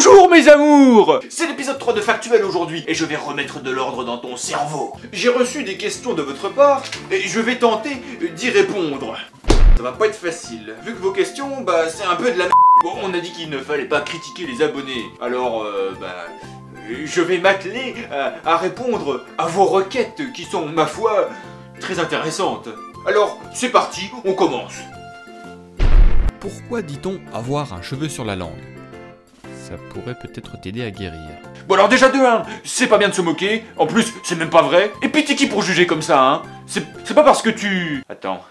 Bonjour mes amours! C'est l'épisode 3 de Factuel aujourd'hui et je vais remettre de l'ordre dans ton cerveau. J'ai reçu des questions de votre part et je vais tenter d'y répondre. Ça va pas être facile, vu que vos questions, c'est un peu de la merde. Bon, on a dit qu'il ne fallait pas critiquer les abonnés, alors je vais m'atteler à répondre à vos requêtes qui sont, ma foi, très intéressantes. Alors, c'est parti, on commence. Pourquoi dit-on avoir un cheveu sur la langue? Ça pourrait peut-être t'aider à guérir. Bon alors déjà de 1, c'est pas bien de se moquer, en plus c'est même pas vrai, et puis t'es qui pour juger comme ça, hein? C'est pas parce que tu... Attends,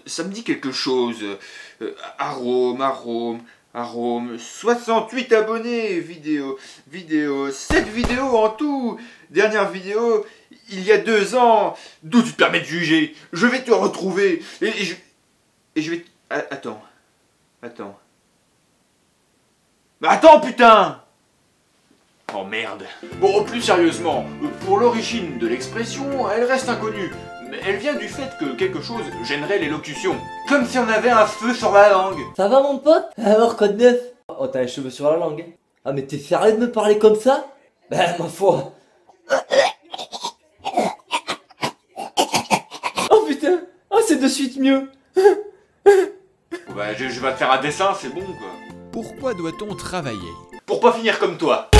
ça me dit quelque chose. Arôme, 68 abonnés, vidéo, 7 vidéos en tout. Dernière vidéo, il y a 2 ans. D'où tu te permets de juger? Je vais te retrouver, et je vais... Attends. Bah attends, putain! Oh merde. Bon, plus sérieusement, pour l'origine de l'expression, elle reste inconnue. Mais elle vient du fait que quelque chose gênerait l'élocution. Comme si on avait un feu sur la langue. Ça va mon pote? Alors quoi de neuf? Oh t'as les cheveux sur la langue. Ah mais t'es sérieux de me parler comme ça? Ben ma foi. Oh putain. Oh c'est de suite mieux. Bah je vais te faire un dessin, c'est bon quoi. Pourquoi doit-on travailler? Pour pas finir comme toi.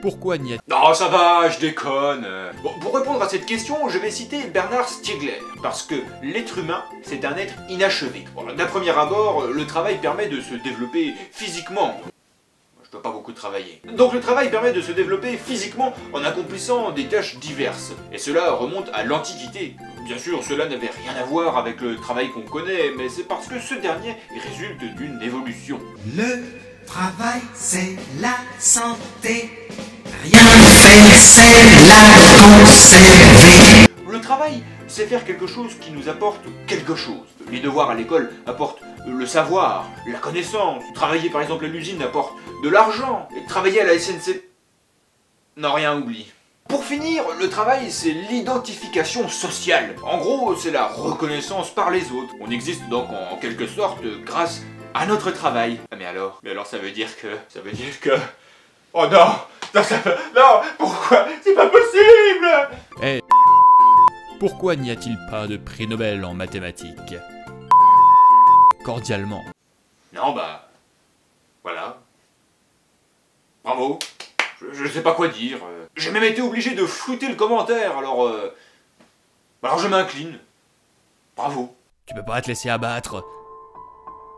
Pourquoi n'y a... Non, ça va, je déconne. Bon, pour répondre à cette question, je vais citer Bernard Stiegler. Parce que l'être humain, c'est un être inachevé. Bon, d'un premier abord, le travail permet de se développer physiquement. Je dois pas beaucoup travailler. Donc le travail permet de se développer physiquement en accomplissant des tâches diverses. Et cela remonte à l'Antiquité. Bien sûr, cela n'avait rien à voir avec le travail qu'on connaît, mais c'est parce que ce dernier résulte d'une évolution. Le travail, c'est la santé. Rien ne fait, c'est la conserver. Le travail, c'est faire quelque chose qui nous apporte quelque chose. Les devoirs à l'école apportent le savoir, la connaissance. Travailler par exemple à l'usine apporte de l'argent. Et travailler à la SNCF... Non, rien oublie. Pour finir, le travail, c'est l'identification sociale. En gros, c'est la reconnaissance par les autres. On existe donc en quelque sorte grâce à notre travail. Ah mais alors ça veut dire que... Oh non! Non! Pourquoi? C'est pas possible! Eh, pourquoi n'y a-t-il pas de prix Nobel en mathématiques? Cordialement. Non voilà. Bravo. Je sais pas quoi dire. J'ai même été obligé de flouter le commentaire, alors je m'incline. Bravo. Tu peux pas te laisser abattre.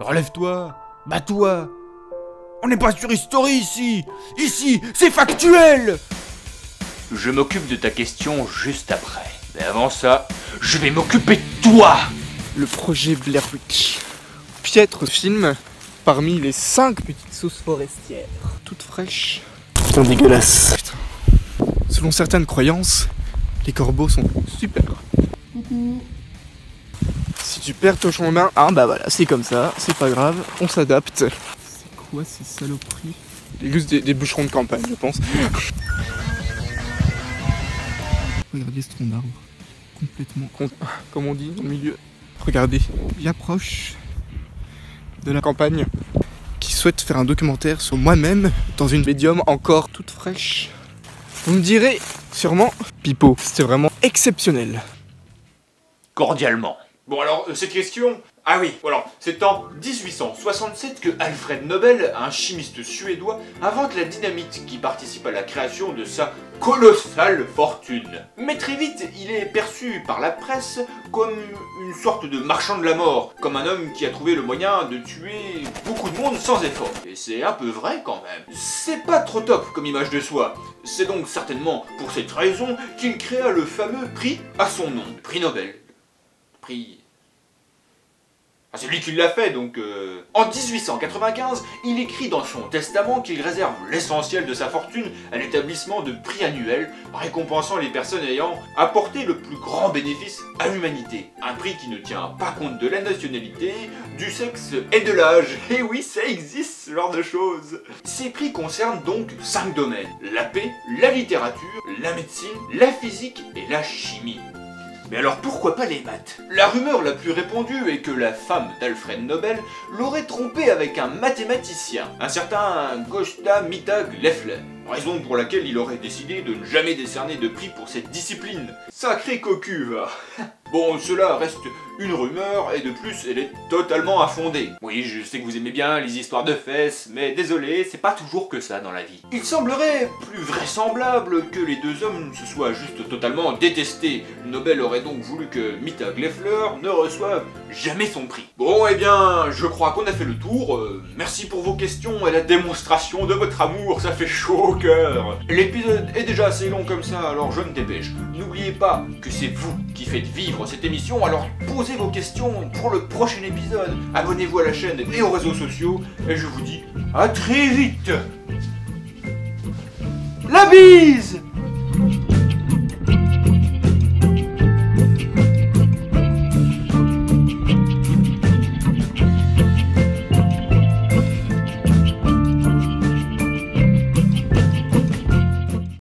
Relève-toi, bats-toi. On n'est pas sur History ici. Ici, c'est Factuel. Je m'occupe de ta question juste après. Mais avant ça, je vais m'occuper de toi. Le projet Blair Witch. Piètre film parmi les 5 petites sauces forestières. Toutes fraîches. Putain dégueulasse. Putain. Selon certaines croyances, les corbeaux sont super. Si tu perds ton chemin, voilà, c'est comme ça, c'est pas grave, on s'adapte. C'est quoi ces saloperies? Juste des bûcherons de campagne, je pense. Regardez ce tronc d'arbre. Complètement comme on dit au milieu. Regardez, j'approche de la campagne qui souhaite faire un documentaire sur moi-même dans une médium encore toute fraîche. Vous me direz sûrement, Pipo, c'était vraiment exceptionnel. Cordialement. Bon alors, cette question... Ah oui, voilà, c'est en 1867 que Alfred Nobel, un chimiste suédois, invente la dynamite qui participe à la création de sa colossale fortune. Mais très vite, il est perçu par la presse comme une sorte de marchand de la mort, comme un homme qui a trouvé le moyen de tuer beaucoup de monde sans effort. Et c'est un peu vrai quand même. C'est pas trop top comme image de soi. C'est donc certainement pour cette raison qu'il créa le fameux prix à son nom. Prix Nobel. Prix... C'est lui qui l'a fait, donc... En 1895, il écrit dans son testament qu'il réserve l'essentiel de sa fortune à l'établissement de prix annuels, récompensant les personnes ayant apporté le plus grand bénéfice à l'humanité. Un prix qui ne tient pas compte de la nationalité, du sexe et de l'âge. Et oui, ça existe, ce genre de choses. Ces prix concernent donc 5 domaines. La paix, la littérature, la médecine, la physique et la chimie. Mais alors pourquoi pas les maths? La rumeur la plus répandue est que la femme d'Alfred Nobel l'aurait trompé avec un mathématicien, un certain Gösta Mittag Leffler. Raison pour laquelle il aurait décidé de ne jamais décerner de prix pour cette discipline. Sacré cocu, va. Bon, cela reste une rumeur, et de plus, elle est totalement infondée. Oui, je sais que vous aimez bien les histoires de fesses, mais désolé, c'est pas toujours que ça dans la vie. Il semblerait plus vraisemblable que les deux hommes se soient juste totalement détestés. Nobel aurait donc voulu que Mittag Leffler ne reçoive jamais son prix. Bon, eh bien, je crois qu'on a fait le tour. Merci pour vos questions et la démonstration de votre amour, ça fait chaud au cœur. L'épisode est déjà assez long comme ça, alors je me dépêche. N'oubliez pas que c'est vous qui faites vivre cette émission, alors posez vos questions pour le prochain épisode. Abonnez-vous à la chaîne et aux réseaux sociaux, et je vous dis à très vite. La bise!